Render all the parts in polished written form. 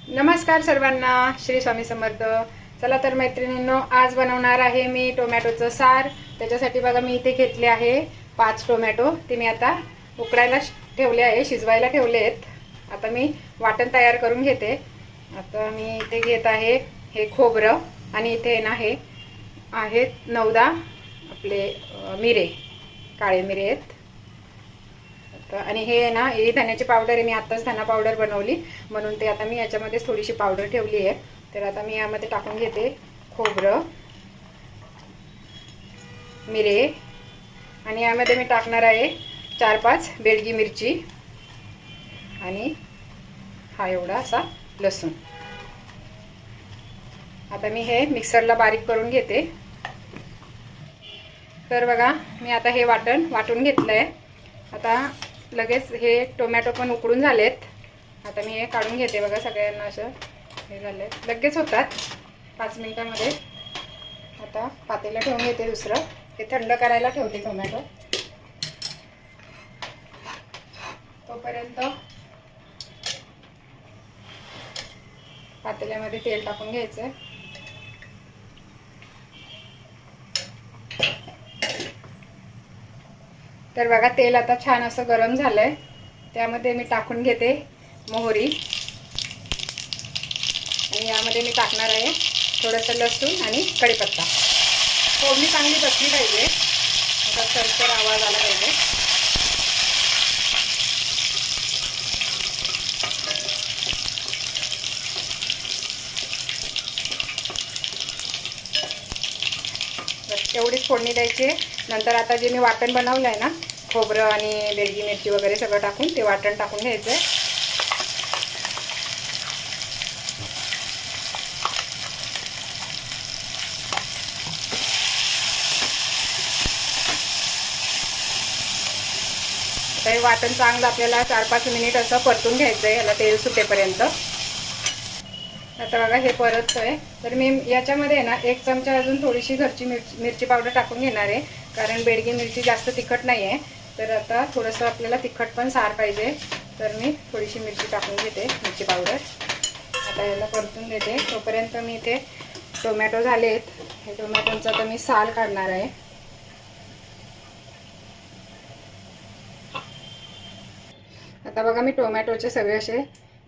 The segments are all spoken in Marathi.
नमस्कार सर्वांना, श्री स्वामी समर्थ। चला तर मैत्रिणींनो, आज बनवणार आहे मी टोमॅटोचं सार। त्याच्यासाठी बघा मी इथे घेतले आहे 5 टोमॅटो। ते मी आता उकडायला ठेवले आहे, शिजवायला ठेवले आहेत। आता मी वाटण तयार करून घेते। आता मी इथे घेत आहे हे खोबरं आणि इथे ना हे आहेत 9-10 आपले मिरे, काळे मिरे आहेत। आणि हे ना ही धण्याची पावडर आहे, मी आत्ताच धना पावडर बनवली म्हणून ते आता मी याच्यामध्ये थोडीशी पावडर ठेवली आहे। तर आता मी यामध्ये टाकून घेते खोबरं, मिरे आणि यामध्ये मी टाकणार आहे 4-5 बेडगी मिरची आणि हा एवढा असा लसूण। आता मी हे मिक्सरला बारीक करून घेते। तर बघा मी आता हे वाटून घेतलंय। आता लगेच हे टोमॅटो पण उकडून झालेत। आता मी हे काढून घेते। बघा सगळ्यांना असं हे झालंय, लगेच होतात 5 मिनिटांमध्ये। आता पातेलं ठेवून घेते दुसरं, ते थंड करायला ठेवते टोमॅटो। तोपर्यंत पातेल्यामध्ये तेल टाकून घ्यायचं। तर बघा तेल आता छान असं गरम झालंय, त्यामध्ये मी टाकून घेते मोहरी आणि यामध्ये मी टाकणार आहे थोडंसं लसूण आणि कढीपत्ता। फोडणी चांगली बसली पाहिजे, आता सरसर आवाज आला पाहिजे। बस एवढीच फोडणी द्यायची। नंतर आता जे मी वाटण बनवलं आहे ना, खोबरं आणि बेडगी मिरची वगैरे सगळं टाकून ते वाटण टाकून घ्यायचं आहे। आता हे वाटण चांगलं आपल्याला 4-5 मिनिट असं परतून घ्यायचं आहे, याला तेल सुटेपर्यंत। आता बघा हे परततोय, तर मी याच्यामध्ये ना 1 चमचा अजून थोडीशी घरची मिरची पावडर टाकून घेणार आहे, कारण बेडगी मिरची जास्त तिखट नाही आहे। तर आता थोडंसं आपल्याला तिखट पण सार पाहिजे, तर मी थोडीशी मिरची टाकून घेते, मिरची पावडर। आता याला परतून देते। तोपर्यंत मी इथे टोमॅटो झालेत, हे टोमॅटोचा आता मी साल काढणार आहे। आता बघा मी टोमॅटोचे सगळे असे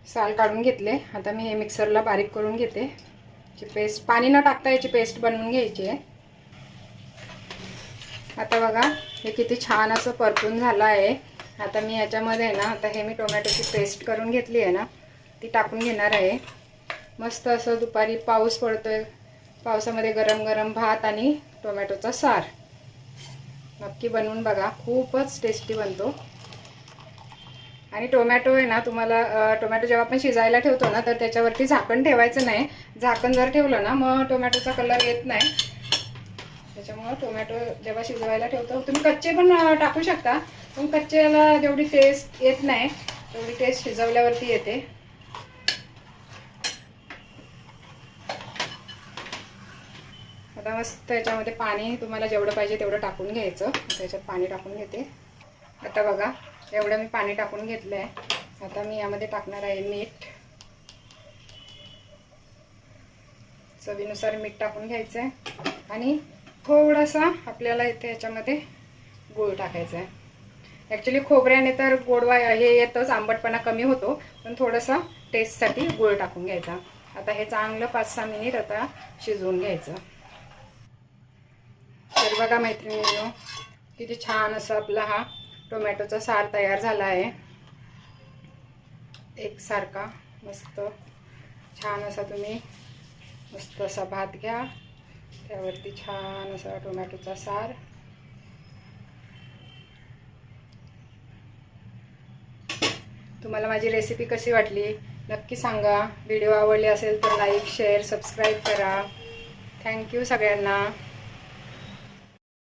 साल काढून घेतले। आता मी हे मिक्सरला बारीक करून घेते। याची पेस्ट, पाणी न टाकता याची पेस्ट बनवून घ्यायची आहे। आता बघा हे किती छान असं परतून झालं आहे। आता मी याच्यामध्ये ना आता हे मी टोमॅटोची पेस्ट करून घेतली आहे ना, ती टाकून घेणार आहे। मस्त असं दुपारी पाऊस पडतोय, पावसामध्ये गरम गरम भात आणि टोमॅटोचा सार नक्की बनवून बघा, खूपच टेस्टी बनतो। आणि टोमॅटो आहे ना, तुम्हाला टोमॅटो जेव्हा आपण शिजायला ठेवतो ना, तर त्याच्यावरती झाकण ठेवायचं नाही। झाकण जर ठेवलं ना मग टोमॅटोचा कलर येत नाही। त्याच्यामुळे टोमॅटो जेव्हा शिजवायला ठेवतो, तुम्ही कच्चे पण टाकू शकता, पण कच्च्याला जेवढी टेस्ट येत नाही तेवढी टेस्ट शिजवल्यावरती येते। आता मस्त याच्यामध्ये पाणी तुम्हाला जेवढं पाहिजे तेवढं टाकून घ्यायचं। त्याच्यात पाणी टाकून घेते। आता बघा एवढं मी पाणी टाकून घेतलं आहे। आता मी यामध्ये टाकणार आहे मीठ, चवीनुसार मीठ टाकून घ्यायचं आहे। आणि थोडासा आपल्याला इथे याच्यामध्ये गूळ टाकायचा आहे। ॲक्च्युली खोबऱ्याने तर गोडवा हे येतच, आंबटपणा कमी होतो, पण थोडंसं टेस्टसाठी गूळ टाकून घ्यायचा। आता हे चांगलं 5-6 मिनिट आता शिजवून घ्यायचं। तर बघा मैत्रिणींनो, किती छान असं आपला हा टोमॅटोचा सार तयार झाला आहे। एकसारखा मस्त छान असा तुम्ही मस्त असा भात घ्या, त्यावरती छान असा टोमॅटोचा सार। तुम्हाला माझी रेसिपी कशी वाटली नक्की सांगा। व्हिडिओ आवडले असेल तर लाईक, शेअर, सबस्क्राईब करा। थँक्यू सगळ्यांना।